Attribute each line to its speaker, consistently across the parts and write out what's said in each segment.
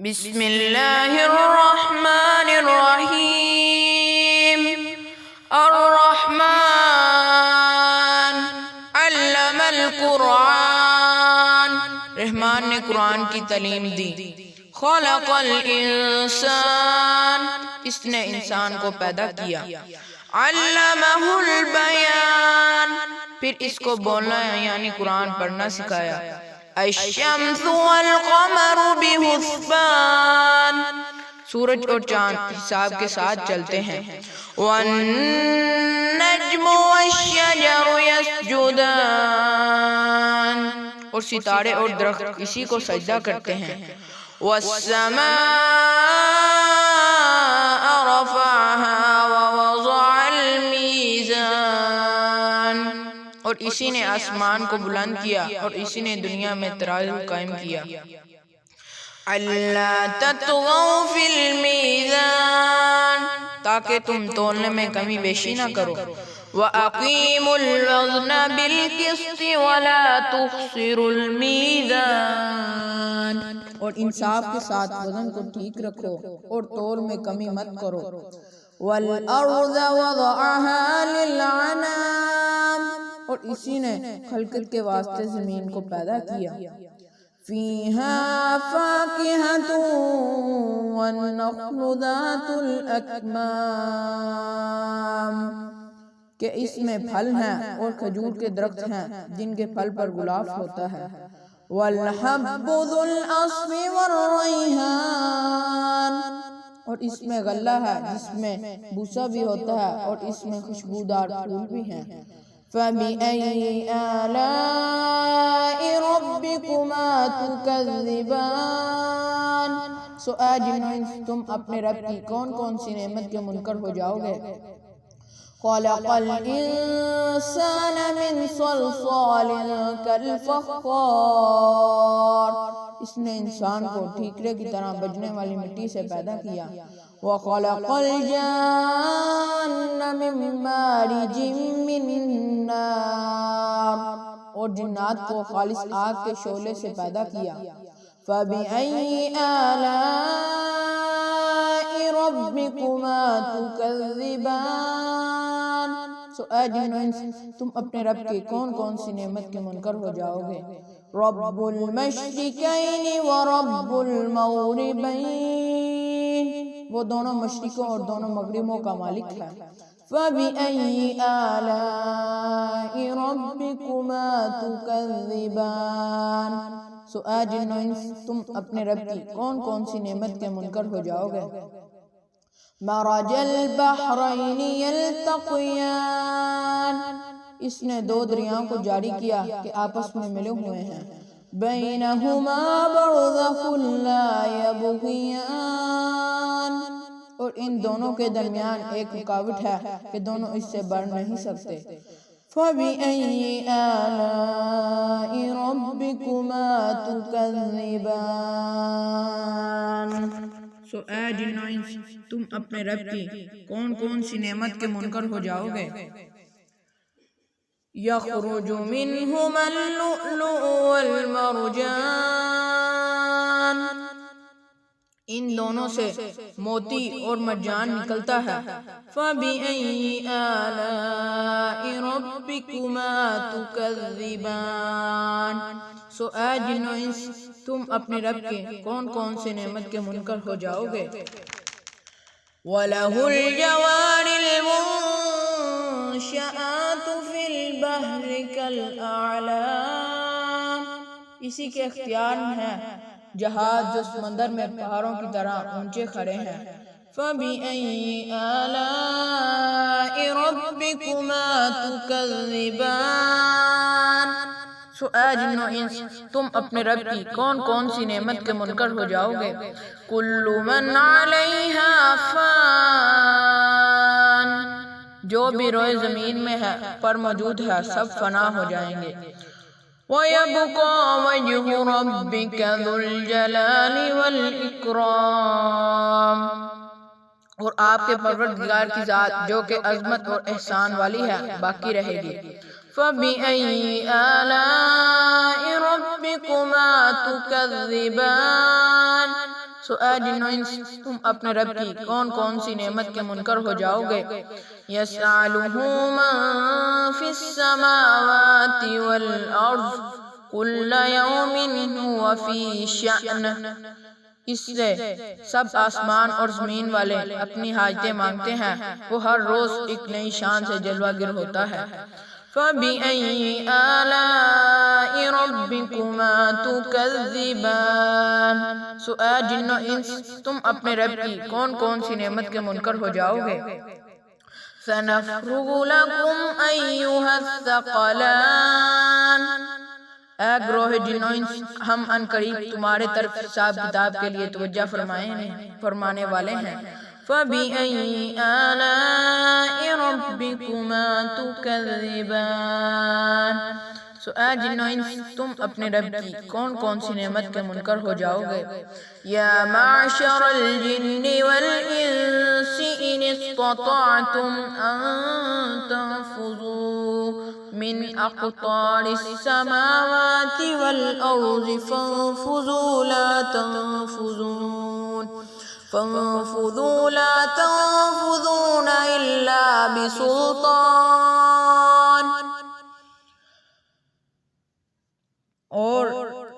Speaker 1: بسم اللہ الرحمن الرحیم الرحمن علم القرآن، رحمان نے قرآن کی تعلیم دی۔ خلق الانسان، اس نے انسان کو پیدا کیا۔ علمہ البیان، پھر اس کو بولنا یعنی قرآن پڑھنا سکھایا۔ الشمس والقمر بحسبان، سورج اور چاند حساب کے ساتھ چلتے ہیں۔ والنجم والشجر يسجدان، اور ستارے اور درخت اسی کو سجدہ کرتے ہیں۔ والسماء رفعها ووضع الميزان، اور اسی نے آسمان کو بلند کیا اور اسی نے دنیا میں ترازو قائم کیا۔ اللہ تطغوا فی المیزان، تاکہ تم تولنے میں کمی بیشی نہ کرو۔ وَأَقِيمُوا الْوَزْنَ بِالْقِسْطِ وَلَا تُخْسِرُوا الْمِيزَانَ، اور انصاف کے ساتھ وزن کو ٹھیک رکھو اور تول میں کمی مت کرو۔ وَالْأَرْضَ وَضَعَهَا لِلْأَنَامِ، اور اسی نے خلقت کے واسطے زمین کو پیدا کیا۔ فِيهَا فَاكِهَةٌ وَالنَّخْلُ ذَاتُ الْأَكْمَامِ، کہ اس میں پھل ہیں اور کھجور کے درخت ہیں جن کے پھل پر غلاف ہوتا ہے۔ وَالْحَبُّ ذُو الْعَصْفِ وَالرَّيْحَانِ، اور اس میں غلہ ہے جس میں بوسا بھی ہوتا ہے اور اس میں خوشبودار پھول بھی ہیں۔ فَبِأَيِّ آلَاءِ رَبِّكُمَا تُكَذِّبَانِ، سو اے جن و انس تم اپنے رب کی کون کون سی نعمت کے منکر ہو جاؤ گے۔ خَلَقَ الْإِنسَانَ مِنْ صَلْصَالٍ كَالْفَخَّارِ، اس نے انسان کو ٹھیکرے کی طرح بجنے والی مٹی سے پیدا کیا۔ وَخَلَقَ الْجَانَّ مِن مَارِجٍ مِّن نَّارٍ، اور جنات کو خالص آگ کے شعلے سے پیدا کیا۔ فَبِأَيِّ آلَاءِ رَبِّكُمَا تُكَذِّبَانِ، سو اے جن و انس تم اپنے رب کی کون کون سی نعمت کے منکر ہو جاؤ گے۔ رب المشرقین ورب المغربین، وہ دونوں مشرقوں اور دونوں مغربوں کا مالک ہے۔ فَبِأَيِّ آلَاءِ رَبِّكُمَا تُكَذِّبَانِ، سو اے جن و انس تم اپنے رب کی کون کون سی نعمت کے منکر ہو جاؤ گے۔ مَرَجَ الْبَحْرَيْنِ يَلْتَقِيَانِ، اس نے دو دریاؤں کو جاری کیا کہ آپس میں ملے ہوئے ہیں۔ بَيْنَهُمَا بَرْزَخٌ لَا يَبْغِيَانِ، اور ان دونوں کے درمیان ایک رکاوٹ ہے کہ دونوں اس سے بڑھ نہیں سکتے۔ فَبِأَيِّ آلَاءِ رَبِّكُمَا تُكَذِّبَانِ، سو اے جن و انس تم اپنے رب کی کون کون سی نعمت کے منکر ہو جاؤ گے۔ یخرج منہما اللؤلؤ والمرجان، ان دونوں سے موتی اور مرجان نکلتا ہے۔ فَبِأَيِّ آلَاءِ رَبِّكُمَا تُكَذِّبَانِ، سو اے جن و انس تم اپنے رب کے کون کون سے نعمت کے منکر ہو جاؤ گے۔ وَلَهُ الْجَوَارِ الْمُنشَآتُ فِي الْبَحْرِ كَالْأَعْلَامِ، اسی کے اختیار میں ہے جہاز جو سمندر میں پہاڑوں کی طرح اونچے کھڑے ہیں۔ فَبِأَيِّ آلَاءِ رَبِّكُمَا تُكَذِّبَانِ، سو اے جن و انس تم اپنے رب کی کون کون سی نعمت کے منکر ہو جاؤ گے۔ کُلُّ مَنْ عَلَيْهَا فَانٍ، جو بھی روئے زمین میں ہے پر موجود ہے سب فنا ہو جائیں گے۔ وَيَبْقَى وَجْهُ رَبِّكَ ذُو الْجَلَالِ وَالْإِكْرَامِ، اور آپ کے پروردگار کی ذات جو کہ عظمت اور احسان والی ہے باقی رہے گی۔ فَبِأَيِّ آلَاءِ رَبِّكُمَا تُكَذِّبَانِ، سو اے جن و انس تم اپنے رب کی کون کون سی نعمت کے منکر ہو جاؤ گے. یسألہ من فی السماوات والارض کل یوم هو فی شأن. اس سے سب آسمان اور زمین والے اپنی حاجتیں مانگتے ہیں، وہ ہر روز ایک نئی شان سے جلوہ گر ہوتا ہے. فَبِأَيِّ آلَاءِ رَبِّكُمَا تُكَذِّبَانِ. سو اے جن و انس تم اپنے رب کی کون کون سی نعمت کے منکر ہو جاؤ گے. سَنَفْرُغُ لَكُمْ أَيُّهَا الثَّقَلَانِ. اے گروہ جن و انس ہم ان قریب تمہارے طرف حساب کتاب کے لیے توجہ فرمانے والے ہیں. فَبِأَيِّ آلَاءِ رَبِّكُمَا تُكَذِّبَانِ. سو اے جن و انس تم اپنے رب کی کون کون سی نعمت کے منکر ہو جاؤ گے. یا معشر الجن والانس ان استطعتم ان تنفذوا من اقطار السماوات والارض فانفذوا لا تنفذون الا بسلطان. اور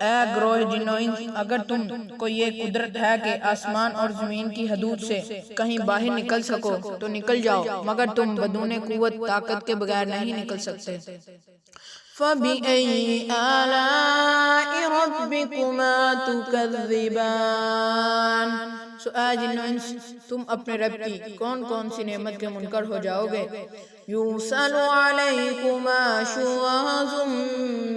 Speaker 1: اے گروہ جن و انس اگر تم کو یہ قدرت ہے کہ آسمان اور زمین کی حدود سے کہیں باہر نکل سکو تو نکل جاؤ، مگر تم بدون قوت طاقت کے بغیر نہیں نکل سکتے. فَبِأَيِّ آلَاءِ رَبِّكُمَا تُكَذِّبَانِ. سو اے جن و انس تم اپنے رب کی کون کون سی نعمت کے منکر ہو جاؤ گے. یُرْسَلُ عَلَيْكُمَا شُوَاظٌ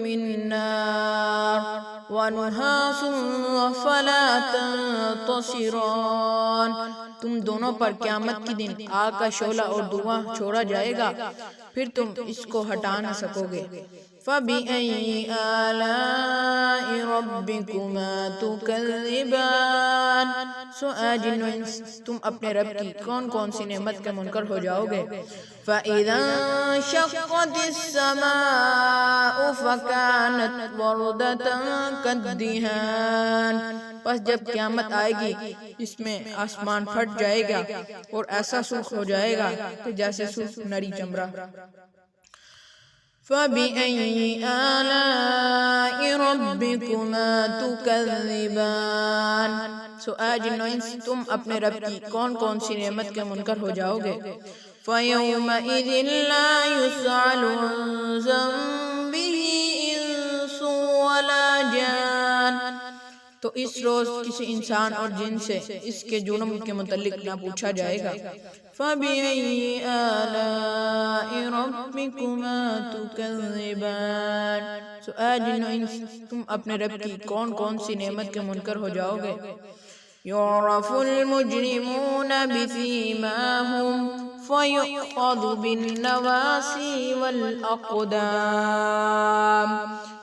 Speaker 1: مِّن نَّارٍ وَنُحَاسٌ فَلَا تَنتَصِرَانِ. تم دونوں پر قیامت کے دن آگ کا شعلہ اور دھواں چھوڑا جائے گا، پھر تم اس کو ہٹا نہ سکو گے. فَبِأَيِّ آلَاءِ رَبِّكُمَا تُكَذِّبَانِ. سو اے جن و انس تم اپنے رب کی کون کون سی نعمت کے منکر ہو جاؤ گے. فَإِذَا انشَقَّتِ السَّمَاءُ فَكَانَتْ وَرْدَةً كَالدِّهَانِ. پس جب قیامت آئے گی اس میں آسمان پھٹ جائے گا اور ایسا سرخ ہو جائے گا کہ جیسے سرخ نری چمڑا. فَبِأَيِّ آلَاءِ رَبِّكُمَا تُكَذِّبَانِ. سو اے جن و انس تم اپنے رب کی کون کون سی نعمت کے منکر ہو جاؤ گے. فَيَوْمَئِذٍ لَا يُسْأَلُ عَنْ ذَنبِهِ إِنسٌ وَلَا جَانٌ. تو اس روز کسی انسان اور جن سے اس کے جرم کے متعلق نہ پوچھا جائے گا. فَبِأَيِّ آلَاءِ رَبِّكُمَا تُكَذِّبَانِ. سو اے جن و انس تم اپنے رب کی کون کون سی نعمت کے منکر ہو جاؤ گے. يُعْرَفُ الْمُجْرِمُونَ بِسِيمَاهُمْ فَيُؤْخَذُ بِالنَّوَاصِي وَالْأَقْدَامِ.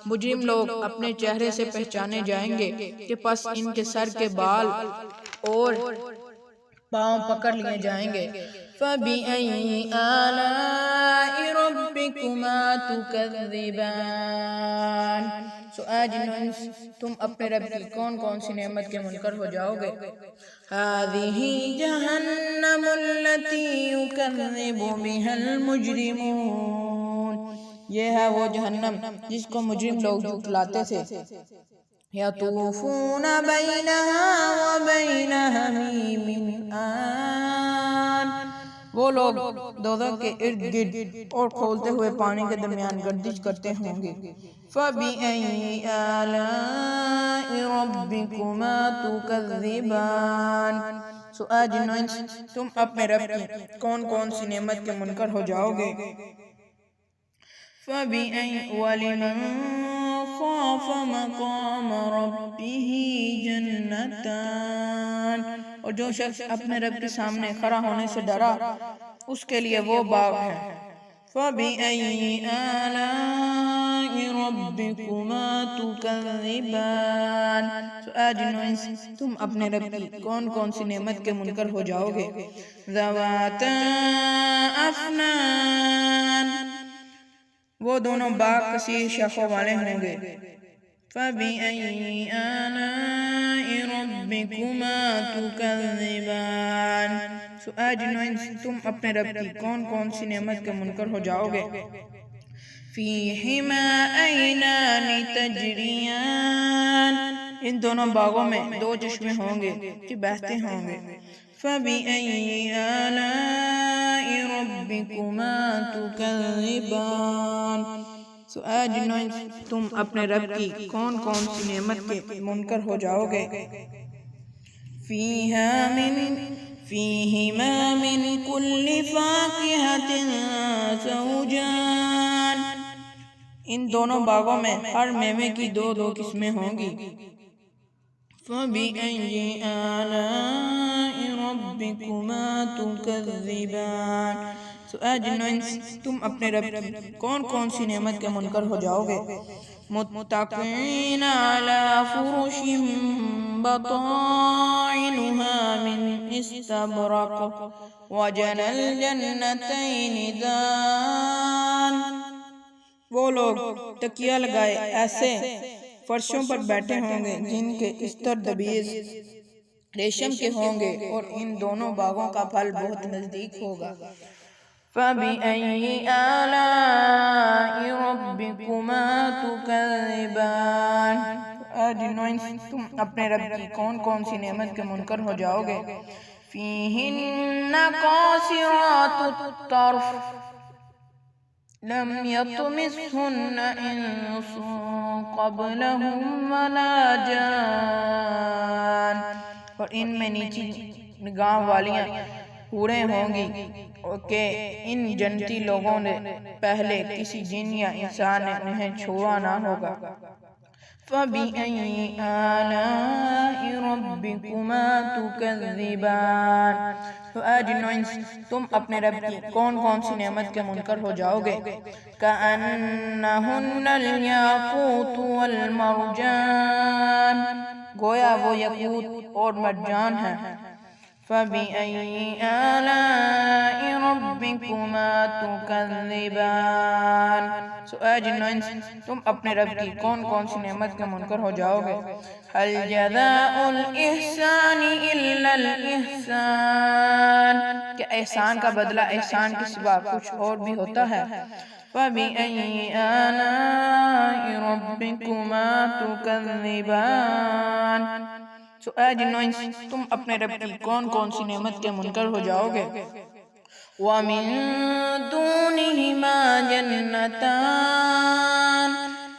Speaker 1: مجرم لوگ اپنے چہرے سے پہچانے جائیں گے کہ پس ان کے سر کے بال اور پاؤں پکڑ لیے جائیں گے. فَبِأَيِّ آلَاءِ رَبِّكُمَا تُكَذِّبَانِ. سو اے جن و انس تم اپنے رب کی کون کون سی نعمت کے منکر ہو جاؤ گے. هَٰذِهِ جَهَنَّمُ الَّتِي يُكَذِّبُ بِهَا الْمُجْرِمُونَ. یہ ہے وہ جہنم جس کو مجرم لوگ جھٹلاتے تھے. يَطُوفُونَ بَيْنَهَا وَبَيْنَ حَمِيمٍ آنٍ. وہ لوگ دوزخ کے ارد گرد اور کھولتے ہوئے پانی کے درمیان گردش کرتے ہوں گے. فَبِأَيِّ آلَاءِ رَبِّكُمَا تُكَذِّبَانِ. سو اے جن و انس تم اپنے رب کی کون کون سی نعمت کے منکر ہو جاؤ گے. فَبِأَيِّ وَلِمَنْ خَافَ مَقَامَ رَبِّهِ جَنَّتَانِ. اور جو شخص اپنے رب کے سامنے کھڑا ہونے سے ڈرا اس کے لیے وہ باغ ہے. فَبِأَيِّ آلَاءِ رَبِّكُمَا تُكَذِّبَانِ. سو اے جن و انس تم اپنے رب کی کون کون سی نعمت کے منکر ہو جاؤ گے. ذَوَاتَا أَفْنَانٍ. وہ دونوں باغ کثیر شاخوں والے ہوں گے. فَبِأَيِّ آلَاءِ رَبِّكُمَا ربکما تکذبان، سو اے جنوں انس تم اپنے رب کی کون کون سی نعمت کے منکر ہو جاؤ گے؟ فیہما عینان تجریان، ان دونوں باغوں میں دو چشمے ہوں گے کہ بہتے ہوں گے۔ فَبِأَيِّ آلَاءِ رَبِّكُمَا تُكَذِّبَانِ، سو اے جنوں انس تم اپنے رب کی کون کون سی نعمت کے منکر ہو جاؤ گے؟ فِيهِمَا مِن كُلِّ فَاكِهَةٍ زَوْجَانِ، ان دونوں باغوں میں ہر میوے کی دو دو قسمیں ہوں گی۔ فَبِأَيِّ آلَاءِ رَبِّكُمَا تُكَذِّبَانِ، سو اے جنوں انس تم اپنے رب کی کون کون سی نعمت کے منکر ہو جاؤ گے؟ متکئین علی فرش بطائنها من استبرق وجنى الجنتین دان، وہ لوگ تکیہ لگائے ایسے فرشوں پر بیٹھے ہوں گے جن کے استر دبیز ریشم کے ہوں گے اور ان دونوں باغوں کا پھل بہت نزدیک ہوگا۔ فَبِأَيِّ آلَاءِ رَبِّكُمَا تُكَذِّبَانِ، اے جنوں انس تم اپنے رب کی کون کون سی نعمت کے منکر ہو جاؤ گے؟ فِيهِنَّ قَاصِرَاتُ الطَّرْفِ لَمْ يَطْمِثْهُنَّ إِنسٌ قَبْلَهُمْ وَلَا جَانٌ، اور ان میں نیچی نگاہ والیاں حوریں ہوں گی کہ ان جنتی لوگوں نے پہلے کسی جن یا انسان نے انہیں چھوا نہ ہوگا۔ فَبِأَيِّ آلَاءِ رَبِّكُمَا تُكَذِّبَانِ، تو اے جنوں انس تم اپنے رب کی کون کون سی نعمت کے منکر ہو جاؤ گے؟ كَأَنَّهُنَّ الْيَاقُوتُ وَالْمَرْجَانُ، گویا وہ یاقوت اور مرجان ہیں۔ فَبِأَيِّ آلَاءِ رَبِّكُمَا تُكَذِّبَانِ، سو اے جنوں انس تم اپنے رب کی کون کون سی نعمت کے منکر ہو جاؤ گے؟ هَلْ جَزَاءُ الْإِحْسَانِ إِلَّا الْإِحْسَانُ، کہ احسان کا بدلہ احسان کے سوا کچھ اور بھی ہوتا ہے؟ فَبِأَيِّ آلَاءِ رَبِّكُمَا تُكَذِّبَانِ، سو اے جنوں انس تم اپنے رب کی کون کون سی نعمت کے منکر ہو جاؤ گے؟ وَمِن دُونِهِمَا جَنَّتَانِ،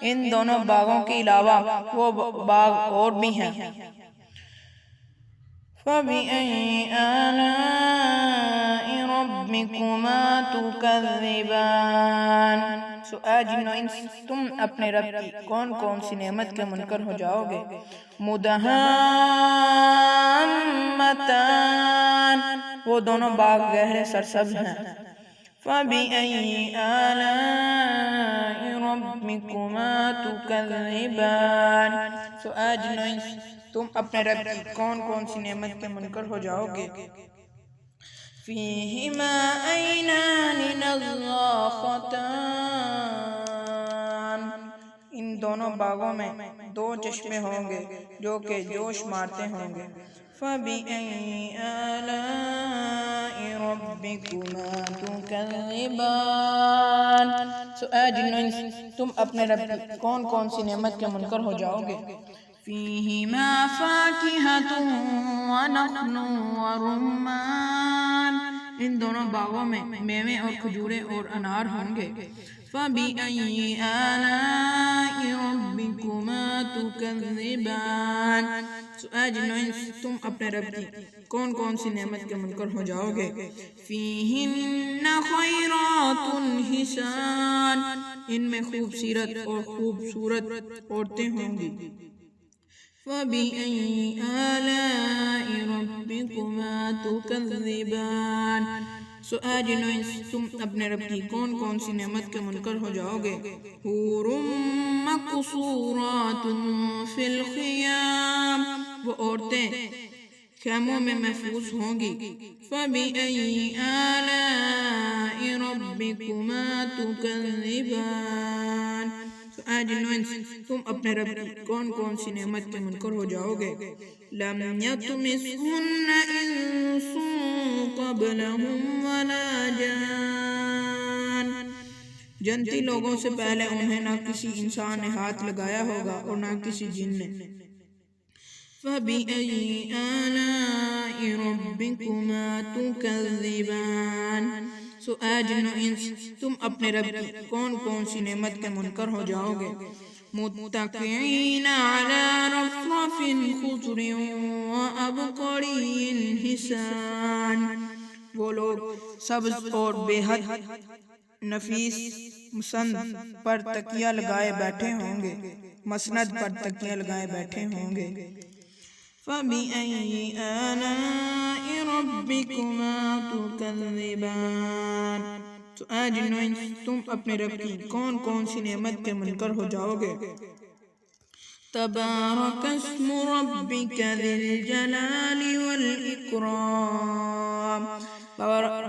Speaker 1: ان دونوں باغوں کے علاوہ وہ باغ اور بھی ہیں۔ فَبِأَيِّ آلَاءِ رَبِّكُمَا تُكَذِّبَانِ، سو اے جنوں انس تم اپنے رب کی کون کون سی نعمت کے منکر ہو جاؤ گے؟ مُدْحَامَّتَانِ، وہ دونوں باغ گہرے سرسبز ہیں۔ فَبِأَيِّ آلَاءِ رَبِّكُمَا تُكَذِّبَانِ، سو اے جنوں انس تم اپنے رب کی کون کون سی نعمت کے منکر ہو جاؤ گے؟ فِيهِمَا عَيْنَانِ نَضَّاخَتَانِ، ان دونوں باغوں میں دو چشمے ہوں گے جو کہ جوش مارتے ہوں گے۔ فَبِأَيِّ آلَاءِ رَبِّكُمَا تُكَذِّبَانِ، سو اے جنوں انس تم اپنے رب کی کون کون سی نعمت کے منکر ہو جاؤ گے؟ فِيهِمَا فَاكِهَةٌ وَنَخْلٌ وَرُمَّانٌ، ان دونوں باغوں میں میوے اور کھجورے اور انار ہوں گے۔ فَبِأَيِّ آلَاءِ رَبِّكُمَا تُكَذِّبَانِ، سو اے جنوں انس تم اپنے رب کی کون کون سی نعمت کے منکر ہو جاؤ گے؟ فِيهِنَّ خَيْرَاتٌ حِسَانٌ، ان میں خوبصورت اور خوبصورت عورتیں ہوں گی۔ فَبِأَيِّ آلَاءِ رَبِّكُمَا تُكَذِّبَانِ، سو اے جنوں انس تم اپنے رب کی کون کون سی نعمت کے منکر ہو جاؤ گے؟ حور مقصورات فی الخیام، وہ عورتیں خیموں میں محفوظ ہوں گی۔ فَبِأَيِّ آلَاءِ رَبِّكُمَا تُكَذِّبَانِ، اے جنو انس تم اپنے رب کی کون کون سی نعمت کے منکر ہو جاؤ گے. لم یطمثہن انس قبلہم ولا جان، جنتی لوگوں سے پہلے انہیں نہ کسی انسان نے ہاتھ لگایا ہوگا اور نہ کسی جن نے. فَبِأَيِّ آلَاءِ رَبِّكُمَا تُكَذِّبَانِ، سو اے جن و انس تم اپنے رب کی کون کون سی نعمت کے منکر ہو جاؤ گے. مُتَّكِئِينَ عَلَى رَفْرَفٍ خُضْرٍ وَأَبْقَرِيٍّ حِسَانٍ، وہ لوگ سبز اور بے حد نفیس مسند پر تکیہ لگائے بیٹھے ہوں گے، مسند پر تکیہ لگائے بیٹھے ہوں گے. فَبِأَيِّ آلَاءِ رَبِّكُمَا تُكَذِّبَانِ، تو اے جن و انس تم اپنے رب کی کون کون سی نعمت کے منکر ہو جاؤ گے. تبارک اسم ربک ذی الجلال والاکرام،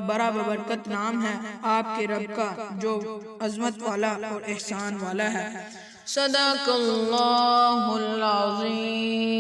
Speaker 1: بڑا ببرکت نام ہے آپ کے رب کا جو عظمت والا اور احسان والا ہے. صدق اللہ العظیم.